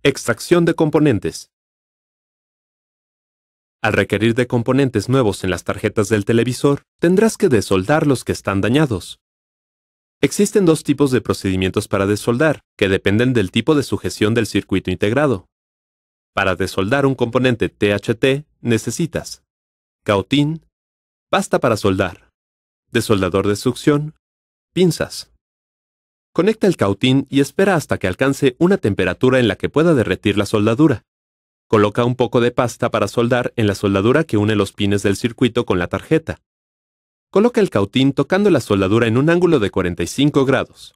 Extracción de componentes. Al requerir de componentes nuevos en las tarjetas del televisor, tendrás que desoldar los que están dañados. Existen dos tipos de procedimientos para desoldar, que dependen del tipo de sujeción del circuito integrado. Para desoldar un componente THT, necesitas cautín, pasta para soldar, desoldador de succión, pinzas. Conecta el cautín y espera hasta que alcance una temperatura en la que pueda derretir la soldadura. Coloca un poco de pasta para soldar en la soldadura que une los pines del circuito con la tarjeta. Coloca el cautín tocando la soldadura en un ángulo de 45 grados.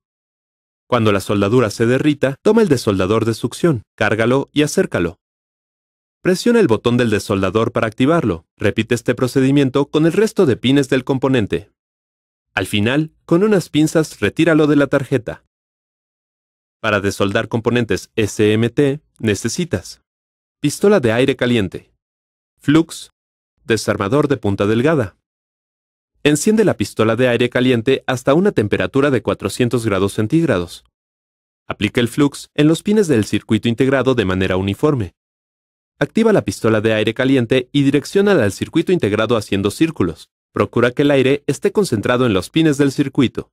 Cuando la soldadura se derrita, toma el desoldador de succión, cárgalo y acércalo. Presiona el botón del desoldador para activarlo. Repite este procedimiento con el resto de pines del componente. Al final, con unas pinzas retíralo de la tarjeta. Para desoldar componentes SMT, necesitas pistola de aire caliente, flux, desarmador de punta delgada. Enciende la pistola de aire caliente hasta una temperatura de 400 grados centígrados. Aplica el flux en los pines del circuito integrado de manera uniforme. Activa la pistola de aire caliente y direcciónala al circuito integrado haciendo círculos. Procura que el aire esté concentrado en los pines del circuito.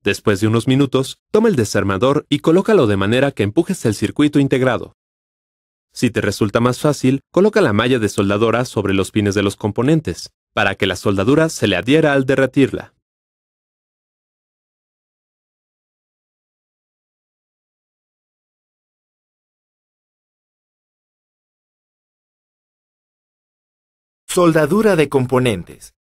Después de unos minutos, toma el desarmador y colócalo de manera que empujes el circuito integrado. Si te resulta más fácil, coloca la malla de soldadora sobre los pines de los componentes, para que la soldadura se le adhiera al derretirla. Soldadura de componentes.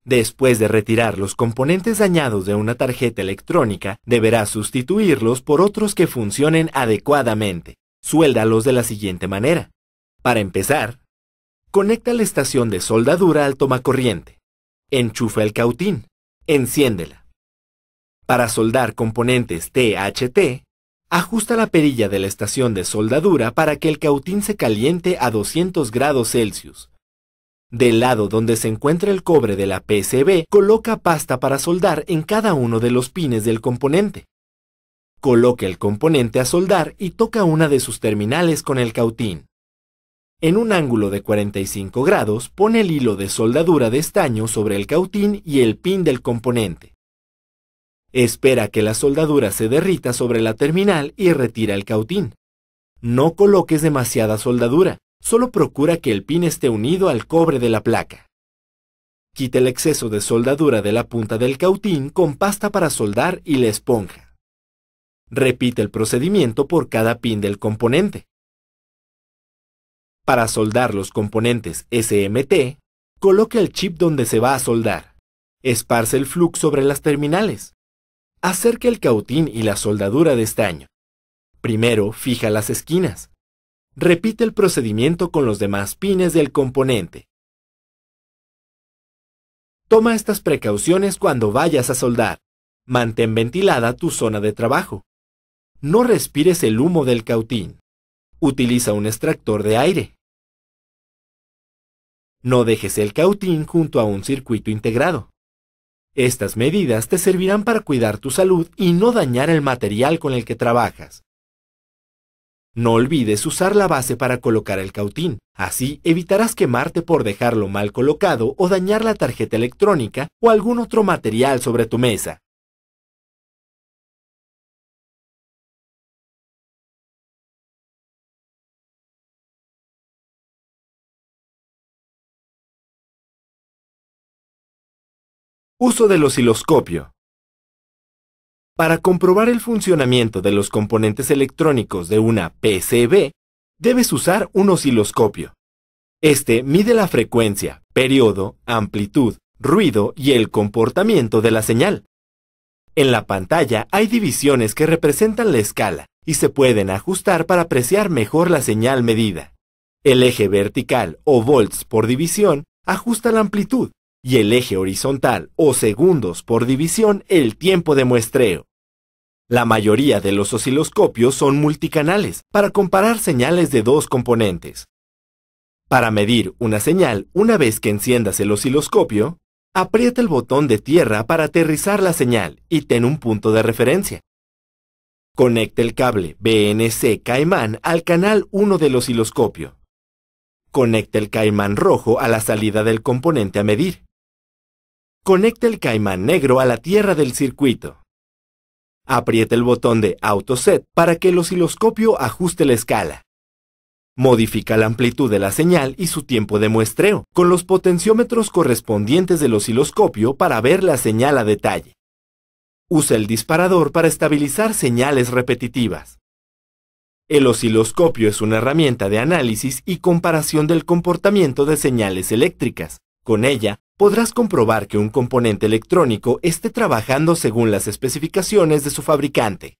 Después de retirar los componentes dañados de una tarjeta electrónica, deberás sustituirlos por otros que funcionen adecuadamente. Suéldalos de la siguiente manera. Para empezar, conecta la estación de soldadura al tomacorriente. Enchufa el cautín. Enciéndela. Para soldar componentes THT, ajusta la perilla de la estación de soldadura para que el cautín se caliente a 200 grados Celsius. Del lado donde se encuentra el cobre de la PCB, coloca pasta para soldar en cada uno de los pines del componente. Coloque el componente a soldar y toca una de sus terminales con el cautín. En un ángulo de 45 grados, pone el hilo de soldadura de estaño sobre el cautín y el pin del componente. Espera que la soldadura se derrita sobre la terminal y retira el cautín. No coloques demasiada soldadura. Solo procura que el pin esté unido al cobre de la placa. Quita el exceso de soldadura de la punta del cautín con pasta para soldar y la esponja. Repite el procedimiento por cada pin del componente. Para soldar los componentes SMT, coloque el chip donde se va a soldar. Esparce el flux sobre las terminales. Acerque el cautín y la soldadura de estaño. Primero, fija las esquinas. Repite el procedimiento con los demás pines del componente. Toma estas precauciones cuando vayas a soldar. Mantén ventilada tu zona de trabajo. No respires el humo del cautín. Utiliza un extractor de aire. No dejes el cautín junto a un circuito integrado. Estas medidas te servirán para cuidar tu salud y no dañar el material con el que trabajas. No olvides usar la base para colocar el cautín. Así evitarás quemarte por dejarlo mal colocado o dañar la tarjeta electrónica o algún otro material sobre tu mesa. Uso del osciloscopio. Para comprobar el funcionamiento de los componentes electrónicos de una PCB, debes usar un osciloscopio. Este mide la frecuencia, periodo, amplitud, ruido y el comportamiento de la señal. En la pantalla hay divisiones que representan la escala y se pueden ajustar para apreciar mejor la señal medida. El eje vertical o volts por división ajusta la amplitud y el eje horizontal o segundos por división el tiempo de muestreo. La mayoría de los osciloscopios son multicanales para comparar señales de dos componentes. Para medir una señal una vez que enciendas el osciloscopio, aprieta el botón de tierra para aterrizar la señal y ten un punto de referencia. Conecte el cable BNC Caimán al canal 1 del osciloscopio. Conecte el caimán rojo a la salida del componente a medir. Conecte el caimán negro a la tierra del circuito. Apriete el botón de AutoSet para que el osciloscopio ajuste la escala. Modifica la amplitud de la señal y su tiempo de muestreo con los potenciómetros correspondientes del osciloscopio para ver la señal a detalle. Usa el disparador para estabilizar señales repetitivas. El osciloscopio es una herramienta de análisis y comparación del comportamiento de señales eléctricas. Con ella, podrás comprobar que un componente electrónico esté trabajando según las especificaciones de su fabricante.